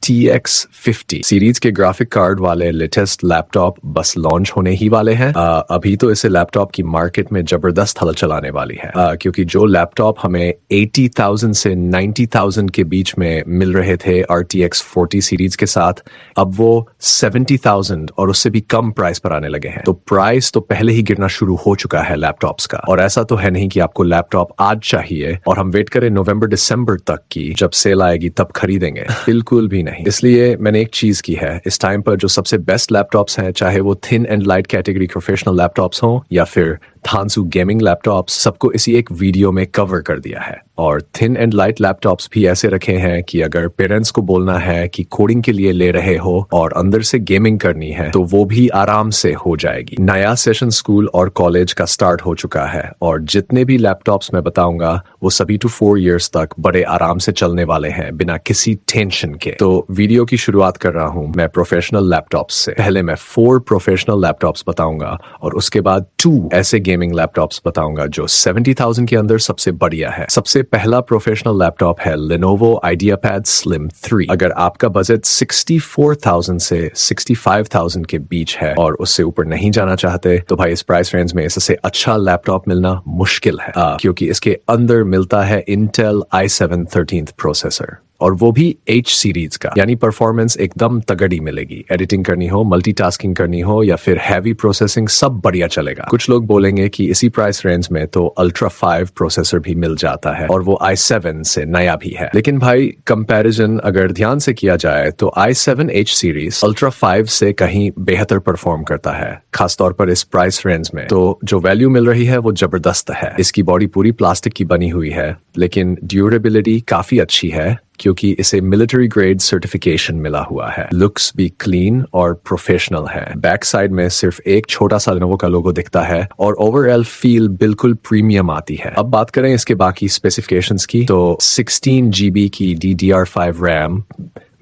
RTX 50 series के graphic card वाले latest laptop बस लॉन्च होने ही वाले हैं। अभी तो इसे लैपटॉप की मार्केट में जबरदस्त हलचल चलाने वाली है, क्योंकि जो लैपटॉप हमें 80,000 से 90,000 के बीच में मिल रहे थे RTX 40 सीरीज के साथ, अब वो 70,000 और उससे भी कम प्राइस पर आने लगे हैं। तो प्राइस तो पहले ही गिरना शुरू हो चुका है लैपटॉप्स का। और ऐसा तो है नहीं कि आपको लैपटॉप आज चाहिए और हम वेट करें नवंबर दिसंबर तक की, जब सेल आएगी तब खरीदेंगे। बिल्कुल भी नहीं। इसलिए मैंने एक चीज की है, इस टाइम पर जो सबसे बेस्ट लैपटॉप्स हैं, चाहे वो thin and light category professional laptops हों या फिर थानसू गेमिंग लैपटॉप्स, सबको इसी एक वीडियो में कवर कर दिया है। और थिन एंड लाइट लैपटॉप्स भी ऐसे रखे हैं कि अगर पेरेंट्स को बोलना है कि कोडिंग के लिए ले रहे हो और अंदर से गेमिंग करनी है तो वो भी आराम से हो जाएगी। नया सेशन स्कूल और कॉलेज का स्टार्ट हो चुका है और जितने भी लैपटॉप्स मैं बताऊंगा वो सभी 2 4 years तक बड़े आराम से चलने वाले हैं बिना किसी टेंशन के। तो वीडियो की शुरुआत कर रहा हूं मैं प्रोफेशनल लैपटॉप्स से। पहले मैं 4 प्रोफेशनल लैपटॉप्स बताऊंगा और उसके बाद 2 ऐसे गेमिंग लैपटॉप्स बताऊंगा जो 70,000 के अंदर सबसे बढ़िया है। सबसे पहला प्रोफेशनल लैपटॉप है Lenovo IdeaPad Slim 3। अगर आपका बजट 64,000 से 65,000 के बीच है और उससे ऊपर नहीं जाना चाहते तो भाई इस प्राइस रेंज में इससे अच्छा लैपटॉप मिलना मुश्किल है, क्योंकि इसके अंदर मिलता है Intel i7 13th प्रोसेसर और वो भी H सीरीज का, यानी परफॉर्मेंस एकदम तगड़ी मिलेगी। एडिटिंग करनी हो, मल्टीटास्किंग करनी हो या फिर हैवी प्रोसेसिंग, सब बढ़िया चलेगा। कुछ लोग बोलेंगे कि इसी प्राइस रेंज में तो Ultra 5 प्रोसेसर भी मिल जाता है और वो i7 से नया भी है। लेकिन भाई कंपैरिजन अगर ध्यान से किया जाए तो i7 H सीरीज Ultra 5 से कहीं बेहतर परफॉर्म करता है, खासतौर पर इस प्राइस रेंज में। तो जो वैल्यू मिल रही है वो जबरदस्त है। इसकी बॉडी पूरी प्लास्टिक की बनी हुई है, लेकिन ड्यूरेबिलिटी काफी अच्छी है क्योंकि इसे मिलिट्री ग्रेड सर्टिफिकेशन मिला हुआ है। लुक्स भी क्लीन और प्रोफेशनल है। बैक साइड में सिर्फ एक छोटा सा Lenovo का लोगो दिखता है और ओवरऑल फील बिल्कुल प्रीमियम आती है। अब बात करें इसके बाकी स्पेसिफिकेशंस की, तो 16 GB की DDR5 रैम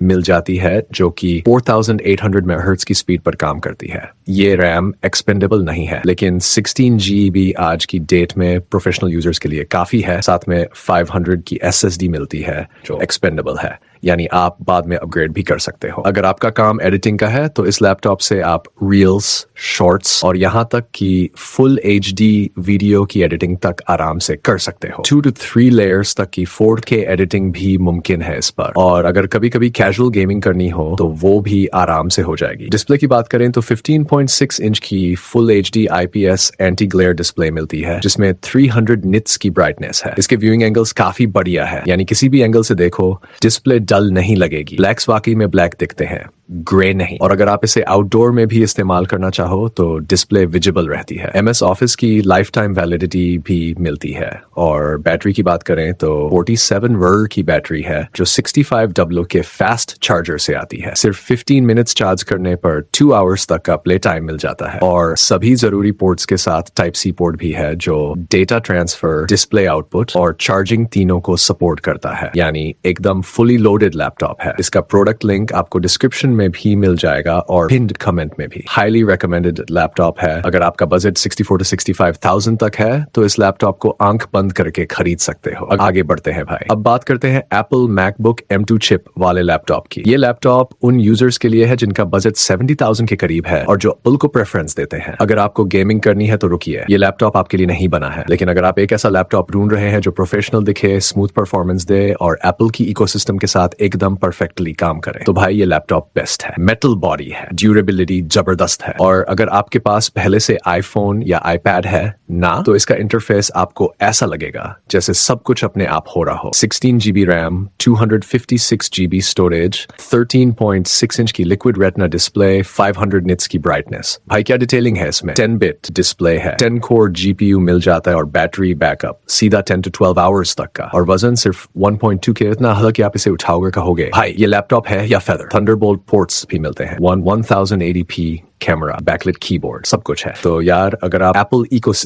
मिल जाती है जो कि 4800 मेगाहर्ट्ज की स्पीड पर काम करती है। ये रैम एक्सपेंडेबल नहीं है, लेकिन 16 GB आज की डेट में प्रोफेशनल यूजर्स के लिए काफी है। साथ में 500 की SSD मिलती है जो एक्सपेंडेबल है, यानी आप बाद में अपग्रेड भी कर सकते हो। अगर आपका काम एडिटिंग का है तो इस लैपटॉप से आप रील्स, शॉर्ट्स और यहाँ तक कि फुल HD वीडियो की एडिटिंग तक आराम से कर सकते हो। 2 to 3 लेयर्स तक की 4K एडिटिंग भी मुमकिन है इस पर। और अगर कभी कभी कैजुअल गेमिंग करनी हो तो वो भी आराम से हो जाएगी। डिस्प्ले की बात करें तो 15.6 इंच की full HD IPS anti glare display मिलती है जिसमें 300 निट्स की ब्राइटनेस है। इसके व्यूइंग एंगल्स काफी बढ़िया है, यानी किसी भी एंगल से देखो डिस्प्ले डल नहीं लगेगी। ब्लैक्स वाकई में ब्लैक दिखते हैं, ग्रे नहीं। और अगर आप इसे आउटडोर में भी इस्तेमाल करना चाहो तो डिस्प्ले विजिबल रहती है। MS ऑफिस की लाइफ टाइम वैलिडिटी भी मिलती है। और बैटरी की बात करें तो 47 वर्र की बैटरी है जो 65W के फास्ट चार्जर से आती है। सिर्फ 15 मिनट्स चार्ज करने पर 2 आवर्स तक का प्ले टाइम मिल जाता है। और सभी जरूरी पोर्ट्स के साथ Type-C पोर्ट भी है जो डेटा ट्रांसफर, डिस्प्ले आउटपुट और चार्जिंग तीनों को सपोर्ट करता है, यानी एकदम फुली लोडेड लैपटॉप है। इसका प्रोडक्ट लिंक आपको डिस्क्रिप्शन में भी मिल जाएगा और पिन्ड कमेंट में भी। हाईली रिकमेंडेड लैपटॉप है। अगर आपका बजट 64 to 65,000 तक है तो इस लैपटॉप को आंख बंद करके खरीद सकते हो। आगे बढ़ते हैं भाई। अब बात करते हैं Apple MacBook M2 चिप वाले लैपटॉप की। ये लैपटॉप उन यूजर्स के लिए है जिनका बजट 70,000 के करीब है और जो Apple को प्रेफरेंस देते हैं। अगर आपको गेमिंग करनी है तो रुकिए, ये लैपटॉप आपके लिए नहीं बना है। लेकिन अगर आप एक ऐसा लैपटॉप ढूंढ रहे हैं जो प्रोफेशनल दिखे, स्मूथ परफॉर्मेंस दे और Apple की इकोसिस्टम के साथ एकदम परफेक्टली काम करे तो भाई ये लैपटॉप बेस्ट है। मेटल बॉडी है, ड्यूरेबिलिटी जबरदस्त है। और अगर आपके पास पहले से iPhone या iPad है ना, तो इसका इंटरफेस आपको ऐसा लगेगा जैसे सब कुछ अपने आप हो रहा हो। 16 GB RAM, 256 GB storage, 13.6 inch की लिक्विड रेटिना डिस्प्ले, 500 निट्स की ब्राइटनेस। भाई क्या डिटेलिंग है इसमें। 10 बिट डिस्प्ले है, 10 कोर GPU मिल जाता है और बैटरी बैकअप सीधा 10 to 12 आवर्स तक का। और वजन सिर्फ 1.2 के, इतना हल्का कि आप इसे उठाओगे कहोगे भाई ये लैपटॉप है या फेदर। थंडरबोल्ट पोर्ट्स भी मिलते हैं। 1080p कैमरा, बैकलिट कीबोर्ड, सब कुछ है। तो यार अगर आप एप्पल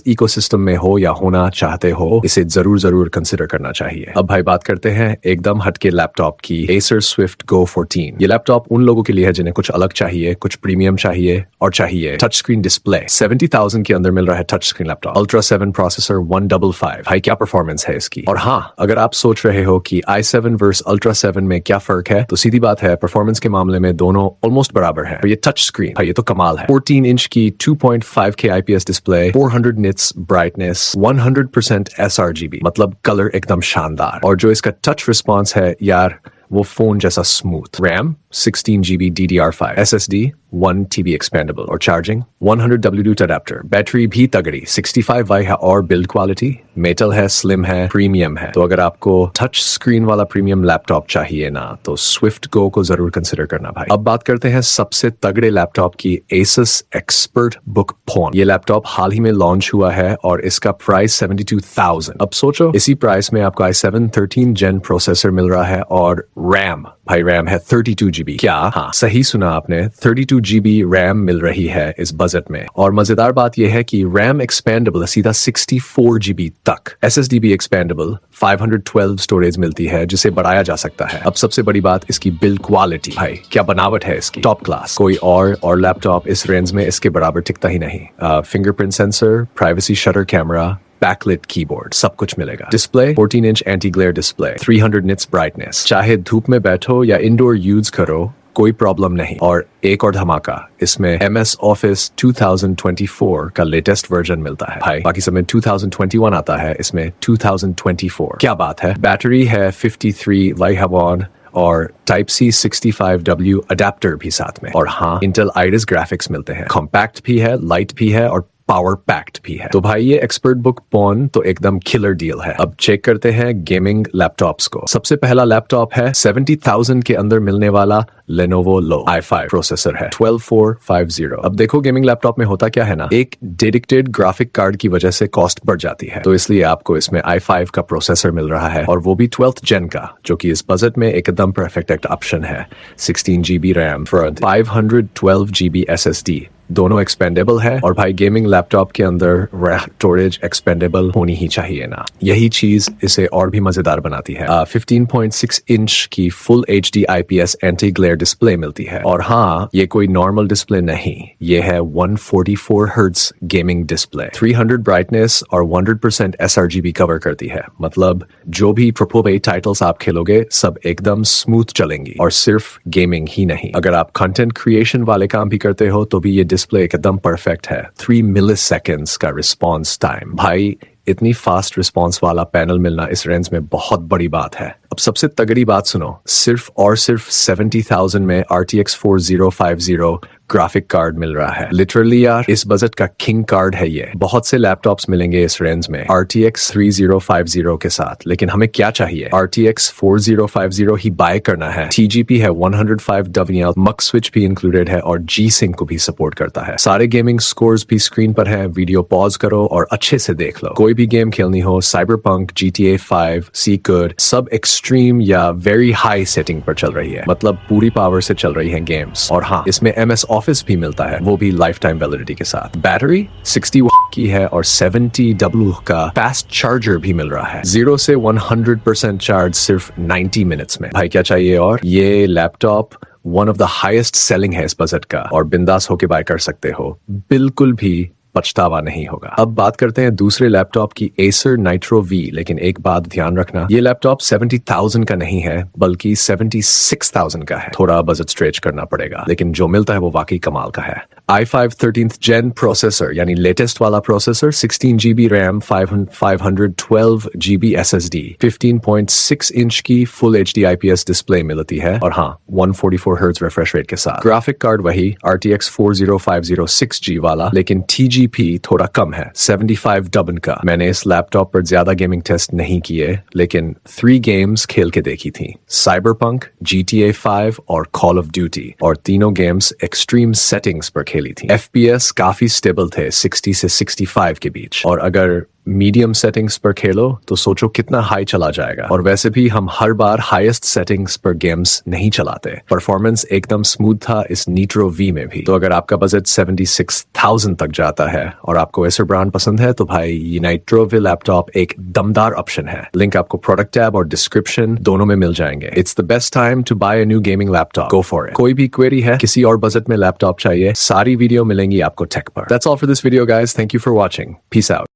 इकोसिस्टम में हो या होना चाहते हो, इसे जरूर कंसिडर करना चाहिए। अब भाई बात करते हैं एकदम हटके लैपटॉप की, Acer Swift Go 14। ये लैपटॉप उन लोगों के लिए है जिन्हें कुछ अलग चाहिए, कुछ प्रीमियम चाहिए और चाहिए टच स्क्रीन डिस्प्ले। 70,000 के अंदर मिल रहा है touch screen laptop, Ultra 7 processor 155। भाई क्या परफॉर्मेंस है इसकी। और हाँ, अगर आप सोच रहे हो कि i7 वर्स Ultra 7 में क्या फर्क है, तो सीधी बात है, परफॉर्मेंस के मामले में दोनों ऑलमोस्ट बराबर है। और ये टच स्क्रीन भाई, ये तो कमाल है। 14 इंच की 2.5K IPS display, 400 nits brightness, 100% sRGB, मतलब कलर एकदम शानदार। और जो इसका टच रिस्पॉन्स है यार, वो फोन जैसा smooth. RAM 16GB DDR5, SSD 1TB expandable और चार्जिंग 100 W अडेप्टर। बैटरी भी तगड़ी 65 वाई है और बिल्ड क्वालिटी मेटल है, स्लिम है, प्रीमियम है। तो अगर आपको टच स्क्रीन वाला प्रीमियम लैपटॉप चाहिए ना, तो Swift Go को जरूर कंसिडर करना भाई। अब बात करते हैं सबसे तगड़े लैपटॉप की, Asus Expert Book Phone। ये लैपटॉप हाल ही में लॉन्च हुआ है और इसका प्राइस 72,000। अब सोचो, इसी प्राइस में आपको i7 13 Gen प्रोसेसर मिल रहा है और रैम, भाई रैम है 32GB। क्या? हाँ, सही सुना आपने, 32GB रैम मिल रही है इस बजट में। और मजेदार बात यह है कि रैम एक्सपेंडेबल सीधा 64GB तक, SSD भी एक्सपेंडेबल 512 स्टोरेज मिलती है जिसे बढ़ाया जा सकता है। अब सबसे बड़ी बात इसकी बिल्ड क्वालिटी, भाई क्या बनावट है इसकी, टॉप क्लास। कोई और लैपटॉप इस रेंज में इसके बराबर टिकता ही नहीं। Fingerprint sensor, privacy shutter camera, backlit keyboard, सब कुछ मिलेगा। Display 14 inch anti glare display, 300 nits brightness. चाहे धूप में बैठो या इंडोर यूज करो, कोई प्रॉब्लम नहीं। और एक और धमाका, इसमें MS Office 2024 का लेटेस्ट वर्जन मिलता है भाई। बाकी सब में 2021 आता है, इसमें 2024। क्या बात है। बैटरी है 53 लिथि-आयन और Type-C 65W अडेप्टर भी साथ में। और हाँ, Intel Iris ग्राफिक्स मिलते हैं। कॉम्पैक्ट भी है, लाइट भी है और पावर पैक्ड भी है। तो भाई ये एक्सपर्ट बुक फोन तो एकदम किलर डील है। अब चेक करते हैं गेमिंग लैपटॉप्स को। सबसे पहला लैपटॉप है 70,000 के अंदर मिलने वाला Lenovo Low i5 प्रोसेसर है 12450। अब देखो गेमिंग लैपटॉप में होता क्या है ना, एक डेडिकेटेड ग्राफिक कार्ड की वजह से कॉस्ट बढ़ जाती है, तो इसलिए आपको इसमें i5 का प्रोसेसर मिल रहा है और वो भी 12th जेन का, जो कि इस बजट में एकदम परफेक्ट ऑप्शन है। 16GB रैम, 512GB SSD, दोनों एक्सपेंडेबल है। और भाई गेमिंग लैपटॉप के अंदर स्टोरेज एक्सपेंडेबल होनी ही चाहिए ना, यही चीज इसे और भी मजेदार बनाती है। 15.6 इंच की full HD IPS anti glare display मिलती है। और हाँ, ये कोई नॉर्मल डिस्प्ले नहीं, ये है 144 हर्ट्ज गेमिंग डिस्प्ले, 300 ब्राइटनेस और 100% sRGB कवर करती है। मतलब जो भी AAA टाइटल्स आप खेलोगे सब एकदम स्मूथ चलेंगी। और सिर्फ गेमिंग ही नहीं, अगर आप कंटेंट क्रिएशन वाले काम भी करते हो तो भी ये डिस्प्ले एकदम परफेक्ट है। 3 मिलीसेकेंड्स का रिस्पॉन्स टाइम, भाई इतनी फास्ट रिस्पॉन्स वाला पैनल मिलना इस रेंज में बहुत बड़ी बात है। अब सबसे तगड़ी बात सुनो, सिर्फ 70,000 में RTX 4050 ग्राफिक कार्ड मिल रहा है। लिटरली यार, इस बजट का किंग कार्ड है ये। बहुत से लैपटॉप्स मिलेंगे इस रेंज में RTX 3050 के साथ, लेकिन हमें क्या चाहिए, RTX 4050 ही बाय करना है। TGP है 105W, मक्स स्विच भी इंक्लूडेड है और G-Sync को भी सपोर्ट करता है। सारे गेमिंग स्कोर्स भी स्क्रीन पर है, वीडियो पॉज करो और अच्छे से देख लो। कोई भी गेम खेलनी हो, साइबरपंक, GTA 5, सीक्रेट, सब एक्सट्रीम या वेरी हाई सेटिंग पर चल रही है, मतलब पूरी पावर से चल रही है गेम्स। और हाँ, इसमें MS Office भी मिलता है, वो भी लाइफ टाइम वैलिडिटी के साथ। बैटरी 60 की है और 70W का फास्ट चार्जर भी मिल रहा है। 0 से 100% चार्ज सिर्फ 90 मिनट्स में। भाई क्या चाहिए और। ये laptop one of the highest selling है इस बजट का और बिंदास होके बाय कर सकते हो, बिल्कुल भी पछतावा नहीं होगा। अब बात करते हैं दूसरे लैपटॉप की, Acer Nitro V। लेकिन एक बात ध्यान रखना, ये लैपटॉप 70,000 का नहीं है बल्कि 76,000 का है। थोड़ा बजट स्ट्रेच करना पड़ेगा, लेकिन जो मिलता है वो वाकई कमाल का है। i5 13th Gen प्रोसेसर, यानी लेटेस्ट वाला processor, 16GB RAM, 512GB SSD, 15.6 inch की फुल HD IPS डिस्प्ले मिलती है और हाँ, 144 हर्ट्ज रिफ्रेश रेट के साथ। ग्राफिक कार्ड वही RTX 4050 6G वाला, लेकिन TGP थोड़ा कम है, 75W का। मैंने इस लैपटॉप पर ज्यादा गेमिंग टेस्ट नहीं किए, लेकिन 3 गेम्स खेल के देखी थी, साइबरपंक, GTA 5 और कॉल ऑफ ड्यूटी, और तीनों गेम्स एक्सट्रीम सेटिंग्स पर खेली थी। FPS काफी स्टेबल थे, 60 से 65 के बीच। और अगर मीडियम सेटिंग्स पर खेलो तो सोचो कितना हाई चला जाएगा। और वैसे भी हम हर बार हाईएस्ट सेटिंग्स पर गेम्स नहीं चलाते। परफॉर्मेंस एकदम स्मूथ था इस नीट्रो वी में भी। तो अगर आपका बजट 76,000 तक जाता है और आपको एसर ब्रांड पसंद है तो भाई ये नाइट्रो वी लैपटॉप एक दमदार ऑप्शन है। लिंक आपको प्रोडक्ट टैब और डिस्क्रिप्शन दोनों में मिल जाएंगे। It's the best time to buy a new gaming laptop. Go for it. कोई भी क्वेरी है, किसी और बजट में लैपटॉप चाहिए, सारी वीडियो मिलेंगी आपको टेक पर। That's all for this video guys. Thank you for watching. Peace out.